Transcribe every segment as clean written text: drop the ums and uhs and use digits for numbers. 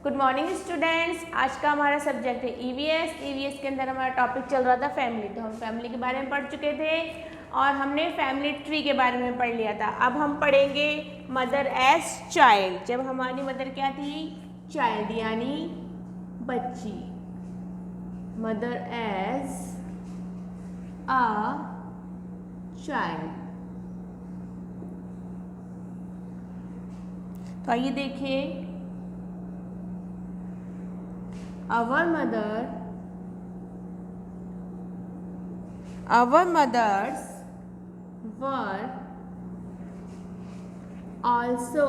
Good morning students. आज का हमारा सब्जेक्ट है ईवीएस के अंदर हमारा टॉपिक चल रहा था फैमिली। तो हम फैमिली के बारे में पढ़ चुके थे और हमने फैमिली ट्री के बारे में पढ़ लिया था। अब हम पढ़ेंगे मदर एज चाइल्ड। जब हमारी मदर क्या थी? चाइल्ड यानी बच्ची। Mother as a child. तो आइए देखिए, our mothers were also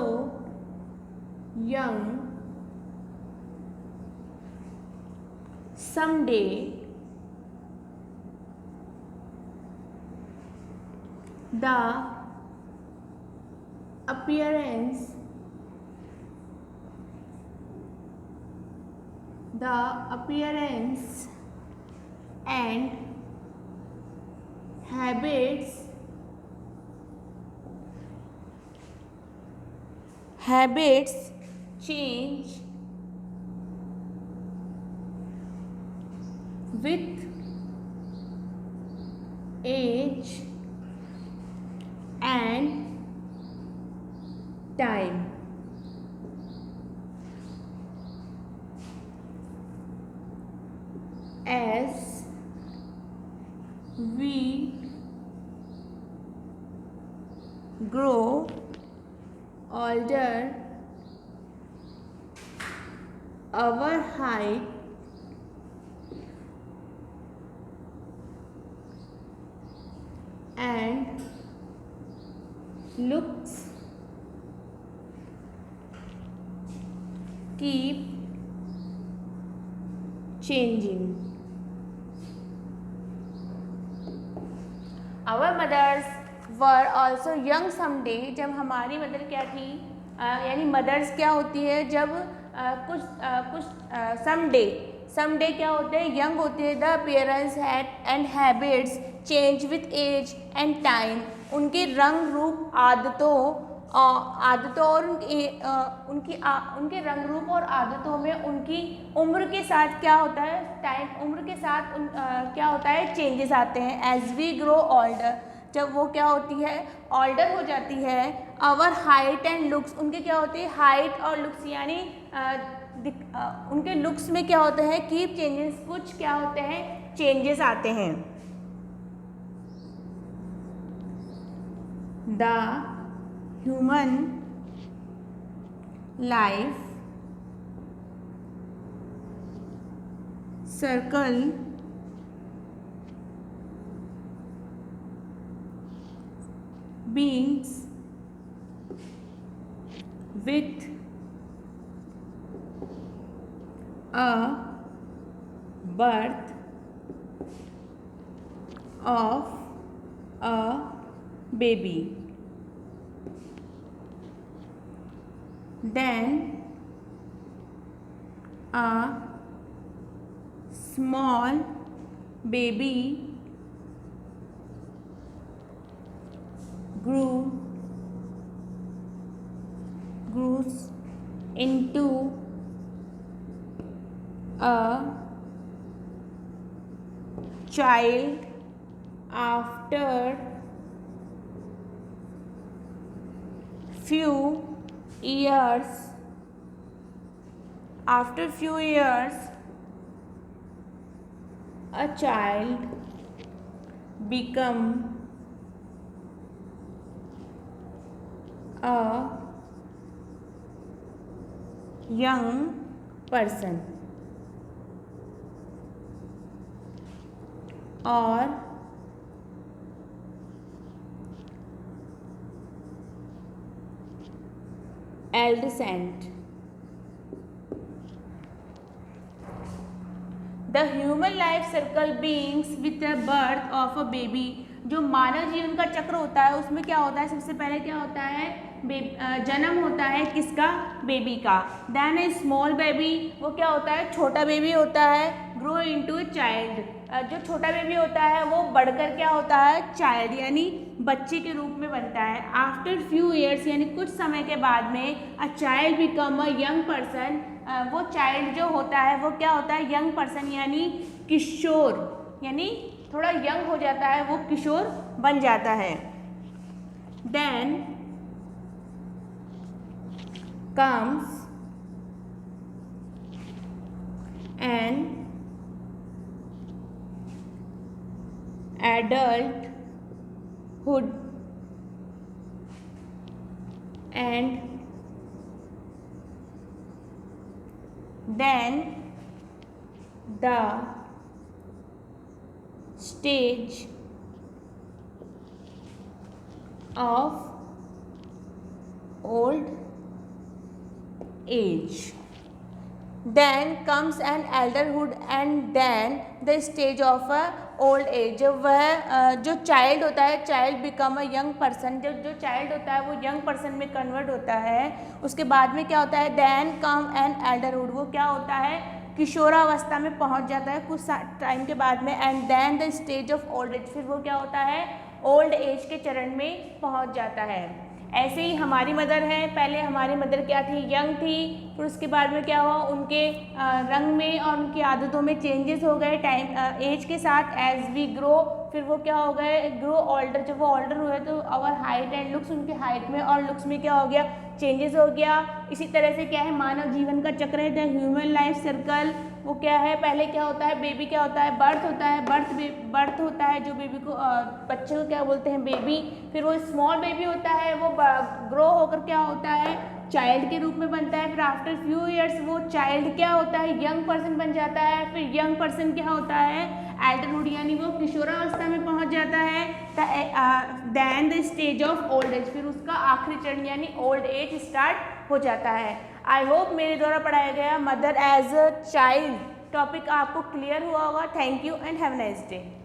young. Someday the appearance and habits change with age and time. As we grow older, our height and looks keep changing. Our mothers were also young someday. जब हमारी mother क्या थी, यानी mother's क्या होती है जब कुछ समडे क्या होते हैं? यंग होते हैं। The appearance and habits change with age and time. उनके रंग रूप आदतों और उनके रंग रूप और आदतों में उनकी उम्र के साथ क्या होता है? उम्र के साथ क्या होता है? चेंजेस आते हैं। एज वी ग्रो ओल्डर, जब वो क्या होती है? ओल्डर हो जाती है। आवर हाइट एंड लुक्स, उनके क्या होती है? हाइट और लुक्स यानी उनके लुक्स में क्या होता है? कीप चेंजेस, कुछ क्या होते हैं? चेंजेस आते हैं। The human life circle beings with a birth of a baby, then a small baby grows into a child after few years. After few years, a child become a young person or adolescent. The human life circle begins with the birth of a baby. जो मानव जीवन का चक्र होता है उसमें क्या होता है? सबसे पहले क्या होता है? जन्म होता है किसका? बेबी का। देन ए स्मॉल बेबी, वो क्या होता है? छोटा बेबी होता है। ग्रो इनटू ए चाइल्ड, जो छोटा बेबी होता है वो बढ़कर क्या होता है? चाइल्ड यानी बच्चे के रूप में बनता है। आफ्टर फ्यू ईयर्स यानी कुछ समय के बाद में a child become a young person, वो चाइल्ड जो होता है वो क्या होता है, यंग पर्सन यानी किशोर, यानी थोड़ा यंग हो जाता है, वो किशोर बन जाता है। Then comes an adulthood and then the stage of old age. Then comes an elderhood and then the stage of a old age. जब वह जो चाइल्ड होता है, child become a young person, जब जो चाइल्ड होता है वो यंग पर्सन में कन्वर्ट होता है, उसके बाद में क्या होता है, देन कम एन एल्डरहुड, वो क्या होता है, किशोरावस्था में पहुंच जाता है कुछ टाइम के बाद में। And then the stage of old age, फिर वो क्या होता है, ओल्ड एज के चरण में पहुंच जाता है। ऐसे ही हमारी मदर है, पहले हमारी मदर क्या थी, यंग थी, फिर उसके बाद में क्या हुआ, उनके रंग में और उनकी आदतों में चेंजेस हो गए टाइम एज के साथ, एज वी ग्रो, फिर वो क्या हो गए, ग्रो ओल्डर, जब वो ओल्डर हुए तो आवर हाइट एंड लुक्स, उनके हाइट में और लुक्स में क्या हो गया, चेंजेस हो गया। इसी तरह से क्या है, मानव जीवन का चक्र है, द ह्यूमन लाइफ सर्कल, वो क्या है, पहले क्या होता है, बेबी क्या होता है, बर्थ होता है, बर्थ होता है, जो बेबी को बच्चे को क्या बोलते हैं, बेबी, फिर वो स्मॉल बेबी होता है, वो ग्रो होकर क्या होता है, चाइल्ड के रूप में बनता है, फिर आफ्टर फ्यू इयर्स वो चाइल्ड क्या होता है, यंग पर्सन बन जाता है, फिर यंग पर्सन क्या होता है, एल्डरहुड यानी वो किशोरावस्था में पहुंच जाता है। Then the stage of old age, फिर उसका आखिरी चरण यानी ओल्ड एज स्टार्ट हो जाता है। आई होप मेरे द्वारा पढ़ाया गया mother as a child topic आपको क्लियर हुआ होगा। Thank you and have a nice day.